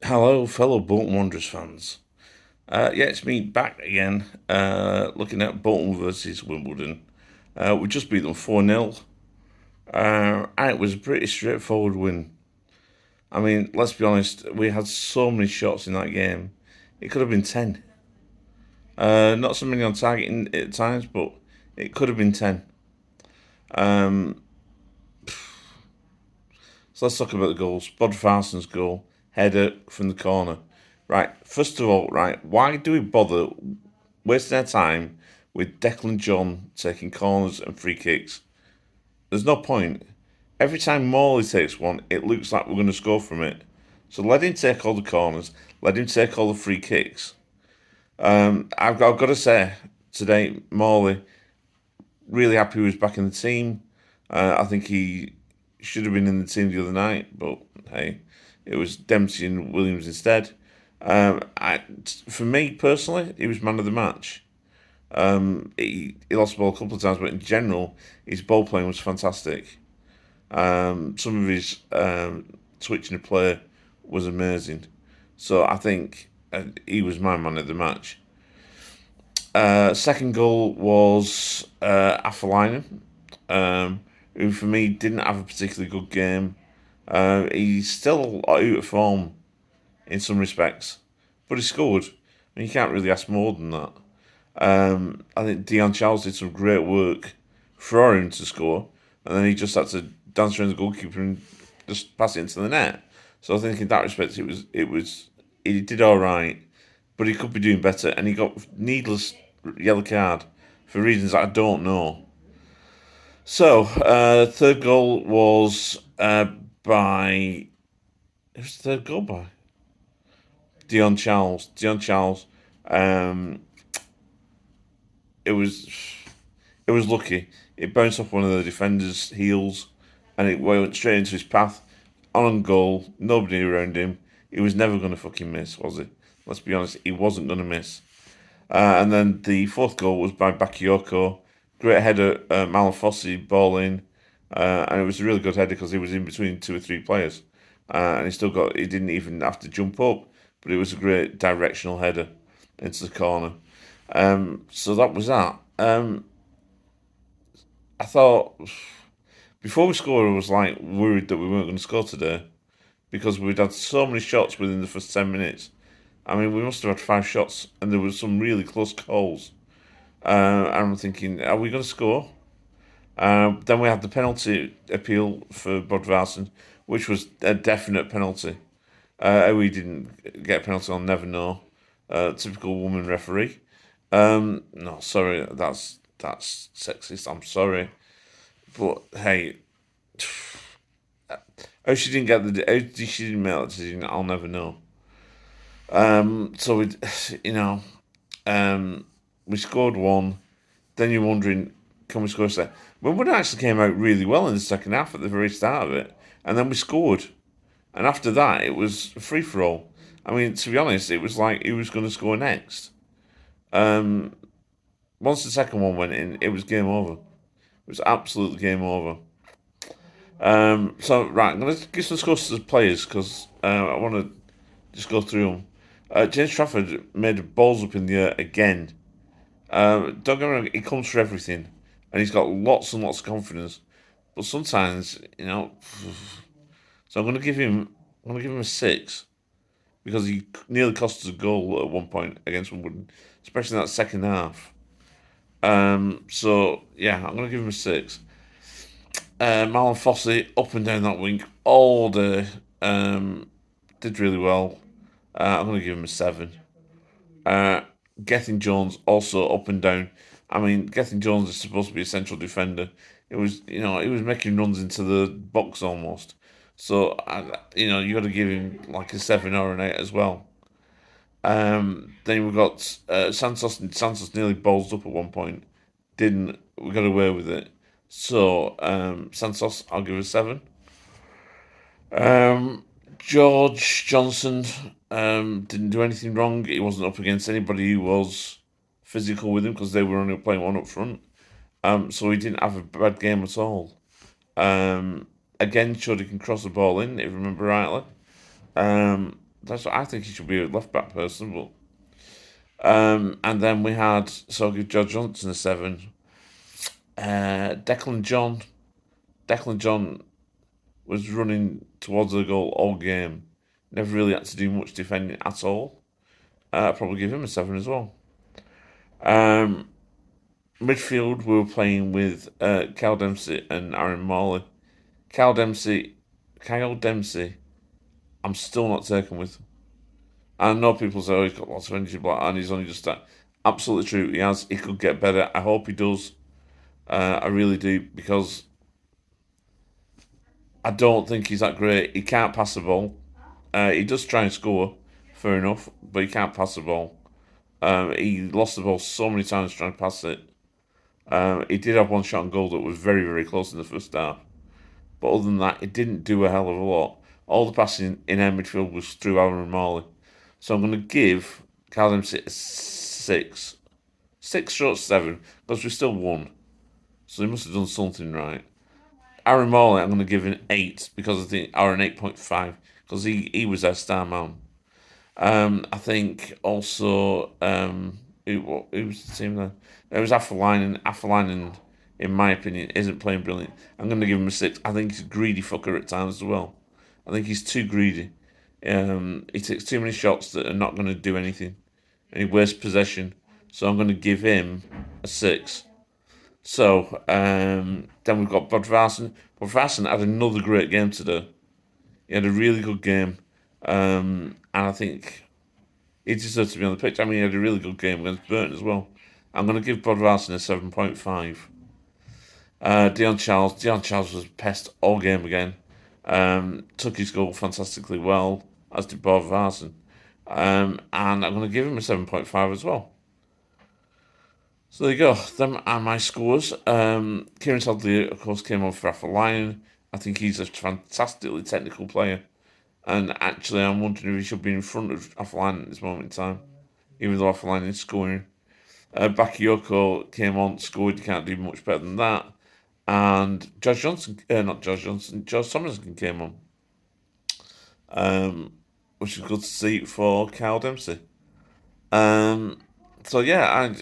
Hello, fellow Bolton Wanderers fans. Yeah, it's me back again, looking at Bolton versus Wimbledon. We just beat them 4-0, and it was a pretty straightforward win. I mean, let's be honest, we had so many shots in that game. It could have been 10. Not so many on target at times, but it could have been 10. Um, so let's talk about the goals. Bodvarson's goal, header from the corner. Right, first of all, right, why do we bother wasting our time with Declan John taking corners and free kicks? There's no point. Every time Marley takes one, it looks like we're going to score from it. So let him take all the corners, let him take all the free kicks. I've got to say, today, Marley, really happy he was back in the team. I think he should have been in the team the other night, but hey, it was Dempsey and Williams instead. For me personally, he was man of the match. He lost the ball a couple of times, but in general, his ball playing was fantastic. Some of his switching of play was amazing. So I think he was my man of the match. Second goal was Afolainen, who for me didn't have a particularly good game. He's still out of form in some respects, but he scored. I mean, you can't really ask more than that. I think Dion Charles did some great work for him to score, and then he just had to dance around the goalkeeper and just pass it into the net. So I think in that respect, he did all right, but he could be doing better, and he got needless yellow card for reasons I don't know. So third goal was by who's the third goal by? Dion Charles. Dion Charles. Um, it was it was lucky. It bounced off one of the defenders' heels, and it went straight into his path. On goal, nobody around him. He was never going to fucking miss, was he? Let's be honest, he wasn't going to miss. And then the fourth goal was by Bakayoko. Great header, Malafossi ball in, and it was a really good header because he was in between two or three players, and he didn't even have to jump up, but it was a great directional header into the corner. So that was that. I thought before we scored, I was like worried that we weren't going to score today because we'd had so many shots within the first 10 minutes. I mean, we must have had 5 shots, and there was some really close calls. And I'm thinking, are we going to score? Then we had the penalty appeal for Bodvarsson, which was a definite penalty. We didn't get a penalty, I'll never know. Typical woman referee. No, sorry, that's sexist. I'm sorry, but hey, how she didn't make that decision, I'll never know. So we, you know, we scored one. Then you're wondering, can we score a second? Wimbledon actually came out really well in the second half at the very start of it, and then we scored. And after that, it was a free for all. I mean, to be honest, it was like who was going to score next. Um, Once the second one went in, it was game over. It was absolutely game over. So right, I'm going to give some scores to the players because I want to just go through them. James Trafford made balls up in the air again. Don't get me wrong, he comes for everything, and he's got lots and lots of confidence. But sometimes, so I'm going to give him a 6 because he nearly cost us a goal at one point against Wimbledon, especially in that second half. So yeah, I'm going to give him a 6. Marlon Fossey up and down that wing all day. Did really well. I'm going to give him a 7. Gethin Jones also up and down. I mean, Gethin Jones is supposed to be a central defender. It was, he was making runs into the box almost. So, you got to give him like a 7 or an 8 as well. Then we've got Santos. Santos nearly ballsed up at one point. Didn't. We got away with it. So, Santos, I'll give a 7. George Johnson didn't do anything wrong. He wasn't up against anybody who was physical with him because they were only playing one up front. So he didn't have a bad game at all. Again, showed he can cross the ball in, if I remember rightly. That's what I think he should be a left back person. But and then we had George Johnson a 7. Declan John. Declan John was running towards the goal all game. Never really had to do much defending at all. I'd probably give him a 7 as well. Midfield, we were playing with Kyle Dempsey and Aaron Marley. Kyle Dempsey, I'm still not taken with. I know people say, oh, he's got lots of energy, and he's only just that. Absolutely true, he has. He could get better. I hope he does. I really do, because I don't think he's that great. He can't pass the ball. He does try and score, fair enough, but he can't pass the ball. He lost the ball so many times trying to pass it. He did have one shot on goal that was very, very close in the first half. But other than that, it didn't do a hell of a lot. All the passing in our midfield was through Aaron Marley. So I'm going to give Kyle Dempsey a 6. 6 short 7, because we still won. So he must have done something right. Aaron Marley, I'm going to give an 8, because I think, or an 8.5, because he was our star man. I think also, who was the team then? It was Affleinen. Affleinen, in my opinion, isn't playing brilliant. I'm going to give him a 6. I think he's a greedy fucker at times as well. I think he's too greedy. He takes too many shots that are not going to do anything, and he wastes possession. So I'm going to give him a 6. So then we've got Bodvarsson. Bodvarsson had another great game today. He had a really good game, and I think he deserves to be on the pitch. I mean, he had a really good game against Burton as well. I'm going to give Bodvarsson a 7.5. Dion Charles was pest all game again. Took his goal fantastically well, as did Bodvarsson. And I'm going to give him a 7.5 as well. So there you go. Them are my scores. Kieran Sadley, of course, came on for Affleinen. I think he's a fantastically technical player. And actually, I'm wondering if he should be in front of Affleinen at this moment in time, even though Affleinen is scoring. Bakayoko came on, scored. You can't do much better than that. And George Somerson came on, which is good to see for Kyle Dempsey. So yeah,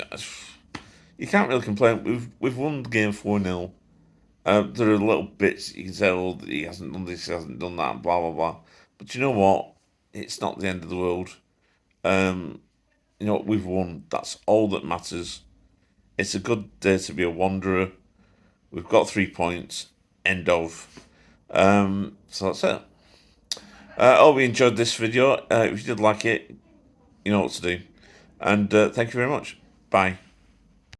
you can't really complain. We've won the game 4-0. There are little bits you can say, oh, he hasn't done this, he hasn't done that, blah blah blah. But you know what? It's not the end of the world. You know what? We've won. That's all that matters. It's a good day to be a Wanderer. We've got 3 points. End of. So that's it. I hope you enjoyed this video. If you did like it, you know what to do. And thank you very much. Bye.